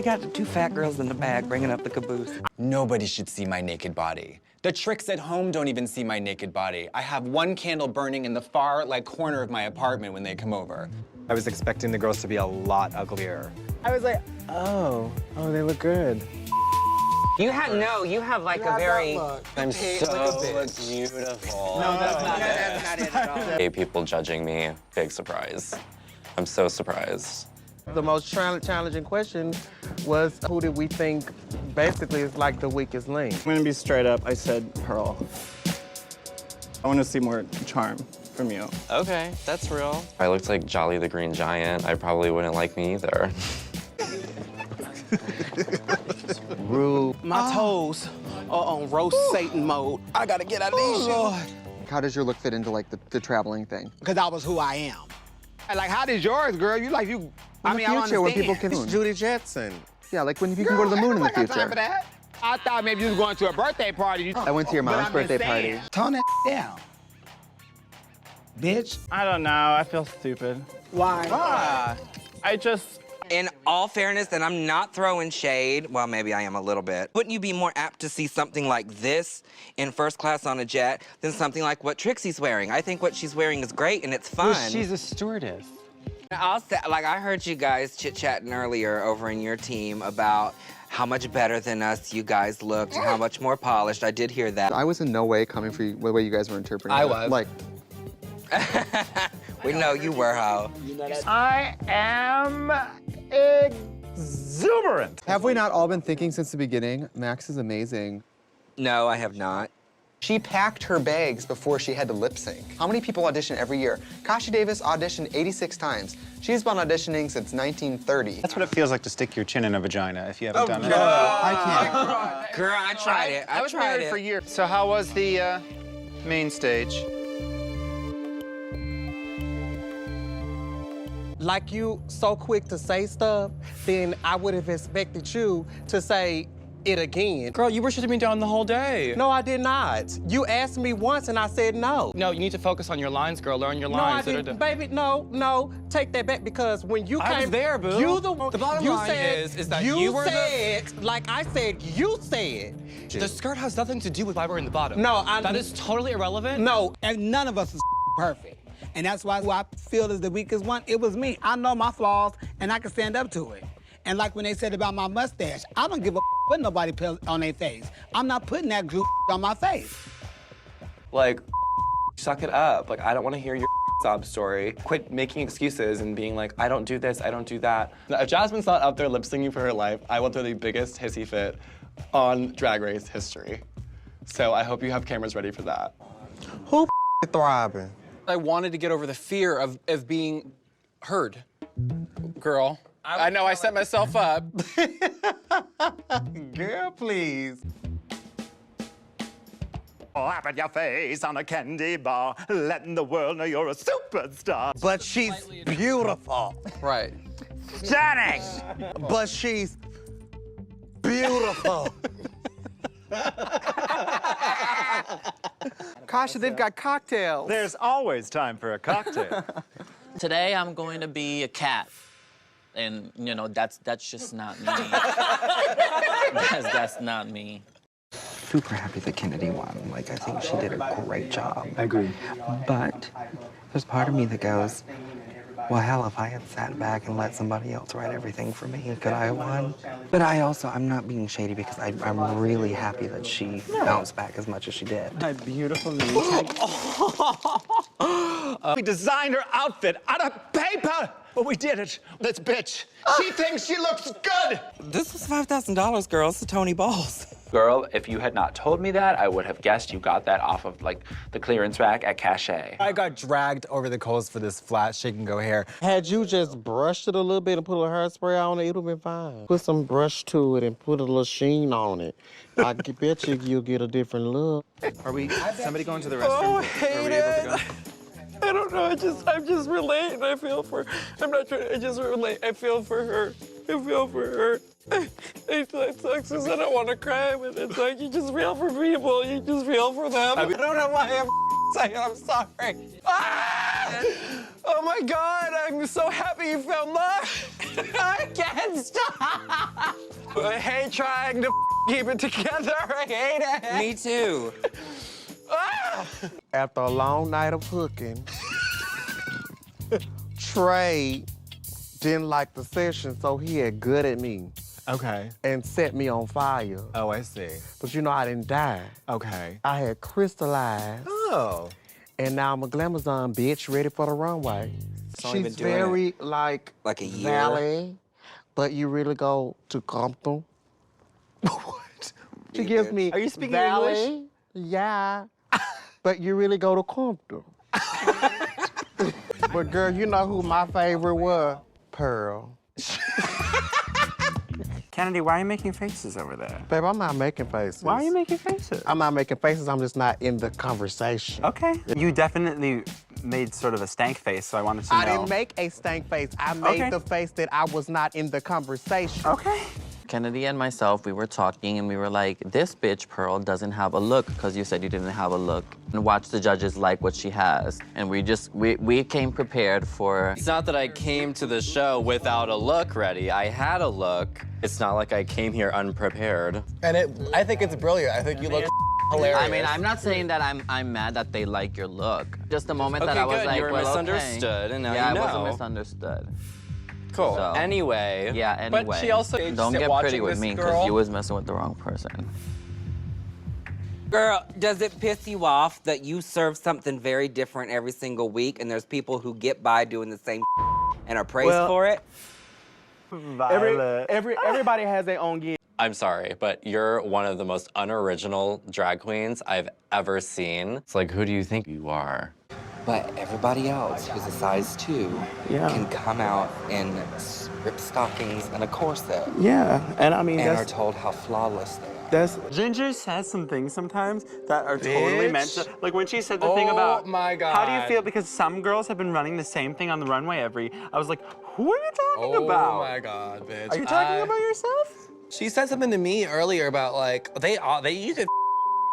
they got the two fat girls in the back bringing up the caboose. Nobody should see my naked body. The tricks at home don't even see my naked body. I have one candle burning in the far, corner of my apartment when they come over. I was expecting the girls to be a lot uglier. I was like, oh, they look good. You have like a very... I'm so beautiful. No, that's not it at all. Gay people judging me, big surprise. I'm so surprised. The most challenging question was, who did we think basically is like the weakest link? I'm gonna be straight up, I said Pearl. I wanna see more charm from you. Okay, that's real. If I looked like Jolly the Green Giant, I probably wouldn't like me either. Rude. My toes are on roast Satan mode. I gotta get out of these shoes. How does your look fit into, like, the traveling thing? Because I was who I am. Like, how does yours, girl? In the future, when people can... It's Judy Jetson. Yeah, like when you can go to the moon in the I got time future. for that. I thought maybe you was going to a birthday party. I went to your mom's birthday party. Tone that down. Bitch. I don't know, I feel stupid. Why? I just... In all fairness, and I'm not throwing shade, well, maybe I am a little bit, wouldn't you be more apt to see something like this in first class on a jet than something like what Trixie's wearing? I think what she's wearing is great and it's fun. Well, she's a stewardess. I'll say, like, I heard you guys chit-chatting earlier over in your team about how much better than us you guys looked and how much more polished. I did hear that. I was in no way coming for you, the way you guys were interpreting it. I was. Like, We know you were, how. I am exuberant. have we not all been thinking since the beginning, Max is amazing? No, I have not. She packed her bags before she had to lip sync. How many people audition every year? Kasha Davis auditioned 86 times. She's been auditioning since 1930. That's what it feels like to stick your chin in a vagina if you haven't done it. I can't. Girl, I tried it. I was tried married it. for years. So how was the main stage? Like you so quick to say stuff, then I would have expected you to say it again. Girl, you were shutting me down the whole day. No, I did not. You asked me once and I said no. No, you need to focus on your lines, girl. Learn your No, I lines. didn't. Baby, no, take that back because when you I came... was there, boo. You the one... The bottom you line said, is that you were said, like I said, you said. The skirt has nothing to do with why we're in the bottom. No, That is totally irrelevant. No. And none of us is perfect. And that's why who I feel is the weakest one, it was me. I know my flaws, and I can stand up to it. And like when they said about my mustache, I don't give a what nobody put on their face. I'm not putting that glue on my face. Like, suck it up. Like, I don't want to hear your sob story. Quit making excuses and being like, I don't do this, I don't do that. Now, if Jasmine's not out there lip syncing for her life, I will throw the biggest hissy fit on Drag Race history. So I hope you have cameras ready for that. Who thriving? I wanted to get over the fear of being heard. Girl. I know I set myself up. Girl, please. Slap at your face on a candy bar, letting the world know you're a superstar. But she's beautiful. Right. Stunning! But she's beautiful. Kasha, they've got cocktails. There's always time for a cocktail. Today I'm going to be a cat. And, you know, that's just not me. that's not me. Super happy that Kennedy won. Like, I think she did a great job. I agree. But there's part of me that goes, well, hell, if I had sat back and let somebody else write everything for me, could I have won? But I'm not being shady because I'm really happy that she bounced back as much as she did. My beautiful name. We designed her outfit out of paper, but we did it. This bitch, she thinks she looks good. This was $5,000, girl. It's the Tony Balls. Girl, if you had not told me that, I would have guessed you got that off of, like, the clearance rack at Cachet. I got dragged over the coals for this flat shake and go hair. Had you just brushed it a little bit and put a little hairspray on it, it would have been fine. Put some brush to it and put a little sheen on it. I bet you'll get a different look. Are we, somebody going to the restroom? Oh, Are hate we able to go? it. I don't know, I'm just relate. I feel for, I'm not trying, I just relate. I feel for her. I feel for her. It sucks because I don't want to cry, but it's like you just feel for people. You just feel for them. I don't know why I'm saying I'm sorry. Ah! Oh my God, I'm so happy you found love. I can't stop. I hate trying to keep it together. I hate it. Me too. After a long night of hooking, Trey didn't like the session, so he had good at me. Okay. And set me on fire. Oh, I see. But you know, I didn't die. Okay. I had crystallized. Oh. And now I'm a glamazon bitch ready for the runway. only been She's doing very, like a year. Valley, but you really go to Compton. What? She gives me Are you speaking Valley, English? Yeah. But you really go to Compton. But girl, you know who my favorite was? Pearl. Kennedy, why are you making faces over there? Babe, I'm not making faces. Why are you making faces? I'm not making faces, I'm just not in the conversation. Okay. You definitely made sort of a stank face, so I wanted to know. I didn't make a stank face. I made the face that I was not in the conversation. Okay. Kennedy and myself, we were talking and we were like, this bitch, Pearl, doesn't have a look because you said you didn't have a look. And watch the judges like what she has. And we came prepared for... It's not that I came to the show without a look ready. I had a look. It's not like I came here unprepared. And I think it's brilliant. I think you look hilarious. I mean, I'm not saying that I'm mad that they like your look. Just the moment that Okay, I was good. like, You were well, misunderstood, okay. and now yeah, you know. I wasn't misunderstood. Cool. So, Anyway. Yeah, anyway. But she also Don't get pretty with me because you was messing with the wrong person. Girl, does it piss you off that you serve something very different every single week and there's people who get by doing the same and are praised for it? Everybody has their own gear. I'm sorry, but you're one of the most unoriginal drag queens I've ever seen. It's like, who do you think you are? But everybody else who's a size 2 can come out in ripped stockings and a corset. Yeah, and I mean, and are told how flawless they are. Ginger says some things sometimes that are totally meant to, like when she said the thing Oh about, my God. how do you feel? Because some girls have been running the same thing on the runway I was like, who are you talking about? Oh my God, bitch. Are you talking about yourself? She said something to me earlier about like, you could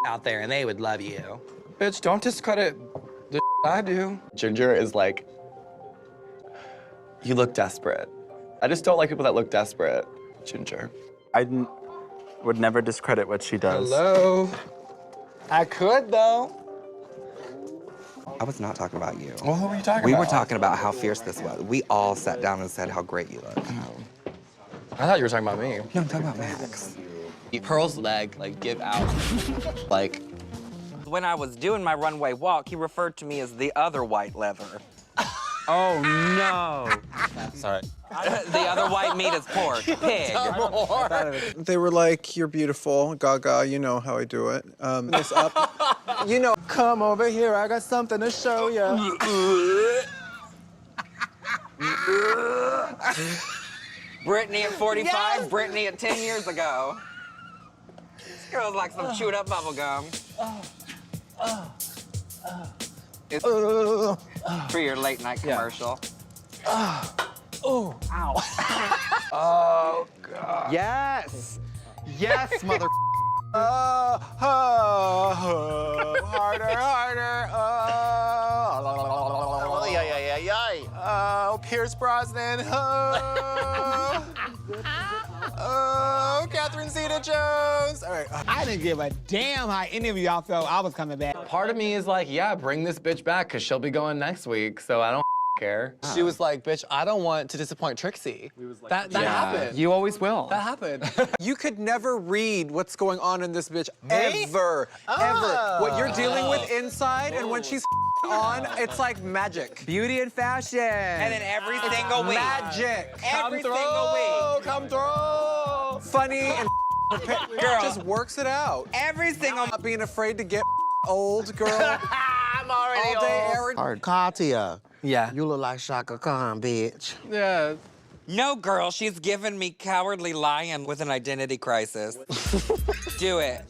out there and they would love you. Bitch, don't discredit the I do. Ginger is like, you look desperate. I just don't like people that look desperate, Ginger. I would never discredit what she does. Hello. I could though. I was not talking about you. Well, who were you talking about? We were talking about how fierce this was. We all sat down and said how great you look. I thought you were talking about me. No, I'm talking about Max. Pearl's leg, like, give out. Like, When I was doing my runway walk, he referred to me as the other white leather. Oh, no. sorry. The other white meat is pork, pig. They were like, you're beautiful, gaga, you know how I do it. This up, you know, come over here, I got something to show you. Brittany at 45, Brittany at 10 years ago. This girl's like some chewed up bubble gum. It's for your late night commercial. Oh, ow. Oh, God. Yes! Yes, mother. Harder. Oh, Pierce Brosnan. Oh, Catherine Zeta-Jones. All right. I didn't give a damn how any of y'all felt I was coming back. Part of me is like, yeah, bring this bitch back because she'll be going next week, so I don't care. She was like, bitch, I don't want to disappoint Trixie. That happened. You always will. That happened. You could never read what's going on in this bitch, ever. What you're dealing with inside, and when she's on, it's like magic. Beauty and fashion. And then every single week. Magic. Every single week. Come through. Funny and Girl. just works it out. Every single Not being afraid to get old, girl. I'm already All day, old. every Hard. Katia, Yeah. you look like Shaka Khan, bitch. Yes. No, girl, she's given me cowardly lion with an identity crisis. Do it.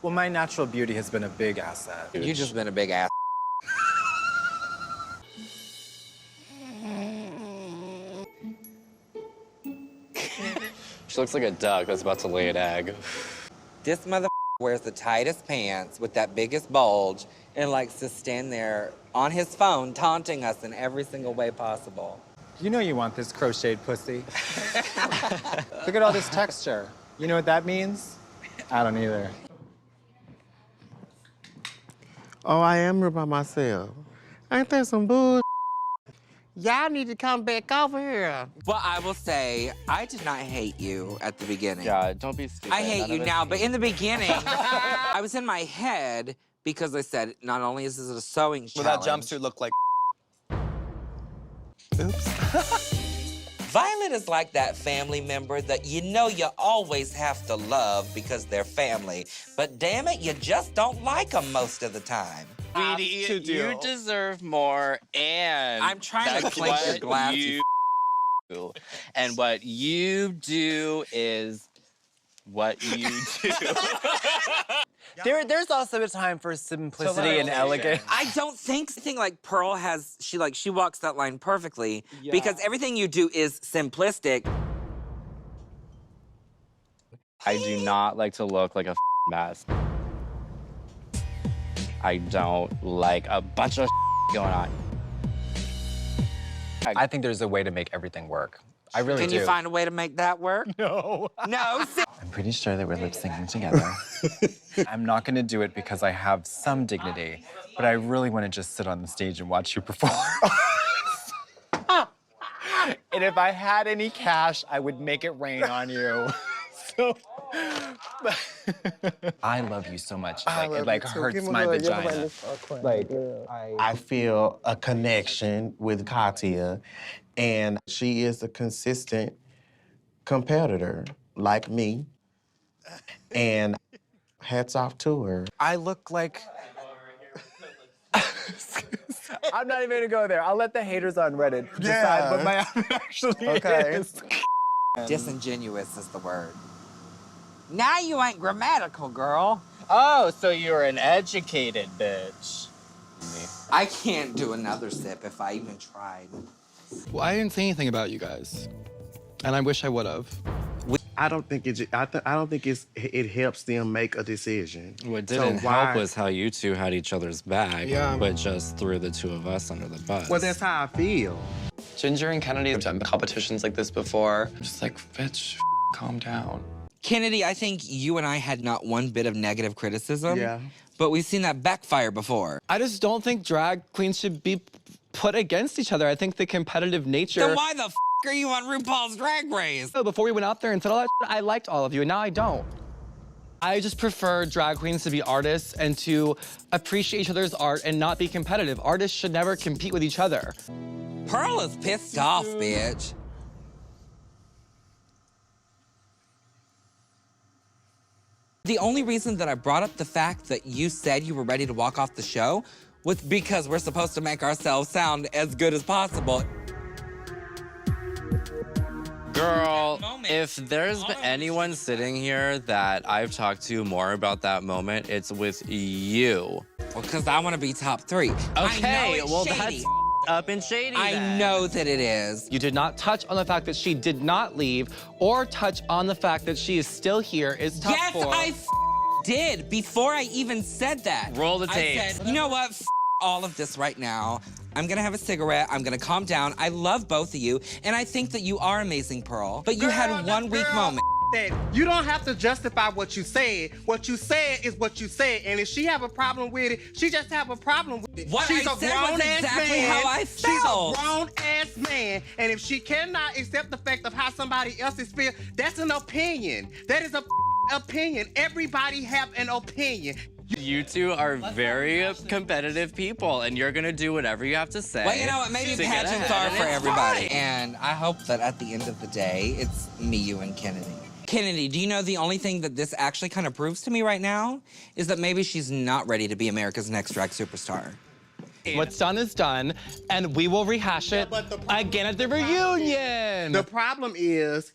Well, my natural beauty has been a big asset. You've just been a big ass. She looks like a duck that's about to lay an egg. This mother wears the tightest pants with that biggest bulge and likes to stand there on his phone taunting us in every single way possible. You know you want this crocheted pussy. Look at all this texture. You know what that means? I don't either. Oh, I am here by myself. Ain't that some bull? Y'all need to come back over here. Well, I will say, I did not hate you at the beginning. Yeah, don't be stupid. I hate None you of us now, hate but in the beginning, I was in my head because I said, not only is this a sewing Well, that challenge. jumpsuit looked like Violet is like that family member that you know you always have to love because they're family, but damn it, you just don't like them most of the time. Sweetie, you deserve more, and I'm trying to that's clink your what glass, you do. And what you do is what you do. There's also a time for simplicity and elegance. I don't think like Pearl has, she walks that line perfectly because everything you do is simplistic. I do not like to look like a mess. I don't like a bunch of going on. I think there's a way to make everything work. I really do. Can you find a way to make that work? No. No? I'm pretty sure that we're lip syncing together. I'm not gonna do it because I have some dignity, but I really wanna just sit on the stage and watch you perform. And if I had any cash, I would make it rain on you. So, I love you so much. Like, it like hurts my vagina. Like, I feel a connection with Katia, and she is a consistent competitor like me. And hats off to her. I look like... I'm not even gonna go there. I'll let the haters on Reddit decide what my outfit actually is. Disingenuous is the word. Now you ain't grammatical, girl. Oh, so you're an educated bitch. I can't do another sip if I even tried. Well, I didn't say anything about you guys, and I wish I would have. I don't think it helps them make a decision. What didn't help was how you two had each other's back, but just threw the two of us under the bus. Well, that's how I feel. Ginger and Kennedy have done competitions like this before. I'm just like, bitch, calm down. Kennedy, I think you and I had not one bit of negative criticism. Yeah. But we've seen that backfire before. I just don't think drag queens should be put against each other. I think the competitive nature... Then why the f are you on RuPaul's Drag Race? Before we went out there and said all that shit, I liked all of you, and now I don't. I just prefer drag queens to be artists and to appreciate each other's art and not be competitive. Artists should never compete with each other. Pearl is pissed off, bitch. The only reason that I brought up the fact that you said you were ready to walk off the show was because we're supposed to make ourselves sound as good as possible. Girl, if there's anyone sitting here that I've talked to more about that moment, it's with you. Well, because I want to be top 3. Okay, well, shady. that's up and shady I then. know that it is. You did not touch on the fact that she did not leave or touch on the fact that she is still here is top 4. Yes, I did before I even said that. Roll the I tape. said, you know what? All of this right now. I'm gonna have a cigarette. I'm gonna calm down. I love both of you, and I think that you are amazing, Pearl. But you had one weak moment. That you don't have to justify what you said. What you said is what you said, and if she have a problem with it, she just have a problem with it. What She's I a said was grown-ass exactly man. how I She's a felt. grown-ass man, and if she cannot accept the fact of how somebody else is feel, that's an opinion. That is a opinion. Everybody have an opinion. You two are very competitive people, and you're gonna do whatever you have to say. Well, you know what? Maybe to get pageants ahead, are and for it's everybody. fine. And I hope that at the end of the day, it's me, you, and Kennedy. Kennedy, do you know the only thing that this actually kind of proves to me right now is that maybe she's not ready to be America's next drag superstar. What's done is done, and we will rehash it again at the reunion. The problem is